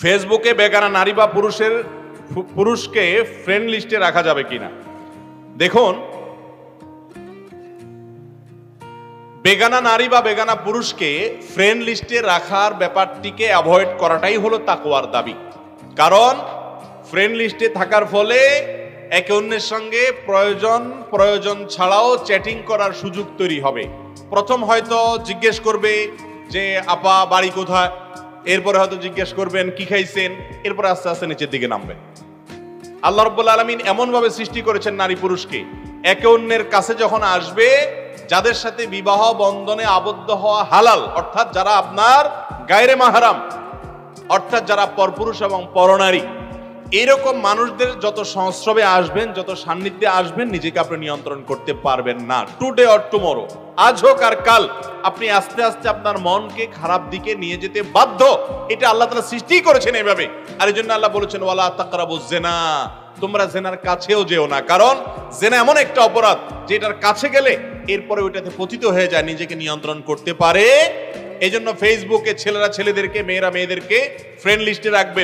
ফেসবুকে বেগানা নারী বা পুরুষকে ফ্রেন্ড লিস্টে রাখা যাবে কিনা। দেখুন, বেগানা নারী বা বেগানা পুরুষকে ফ্রেন্ড লিস্টে রাখার ব্যাপারটিকে অ্যাভয়েড করাটাই হলো তাকওয়ার দাবি। কারণ ফ্রেন্ড লিস্টে থাকার ফলে একে অন্যের সঙ্গে প্রয়োজন ছাড়াও চ্যাটিং করার সুযোগ তৈরি হবে। প্রথম হয়তো জিজ্ঞেস করবে যে আপা বাড়ি কোথায়, এরপরে হয়তো জিজ্ঞেস করবেন কি খাইছেন, এরপরে আস্তে আস্তে নিচের দিকে নামবেন। আল্লাহ রাব্বুল আলামিন এমন ভাবে সৃষ্টি করেছেন নারী পুরুষকে, একে অন্যের কাছে যখন আসবে, যাদের সাথে বিবাহ বন্ধনে আবদ্ধ হওয়া হালাল, অর্থাৎ যারা আপনার গায়রে মাহরাম, অর্থাৎ যারা পরপুরুষ এবং পরনারী, এরকম মানুষদের যত সংস্রবে আসবেন, যত সান্নিধ্যে আসবেন, নিজেকে আপনি নিয়ন্ত্রণ করতে পারবেন না। টুডে অর টুমরো, আজ হোক আর কাল, আপনি আস্তে আস্তে আপনার মনকে খারাপ দিকে নিয়ে যেতে বাধ্য। এটা আল্লাহ তাআলা সৃষ্টি করেছেন এভাবে। আর এই জন্য আল্লাহ বলেছেন ওয়ালা তাকরাবুজ জিনা, তোমরা জেনার কাছেও যেও না। কারণ জেনা এমন একটা অপরাধ যেটার কাছে গেলে এরপরে ওইটাতে পতিত হয়ে যায়, নিজেকে নিয়ন্ত্রণ করতে পারে। এই জন্য ফেসবুকে ছেলেরা ছেলেদেরকে, মেয়েরা মেয়েদেরকে ফ্রেন্ড লিস্টে রাখবেন।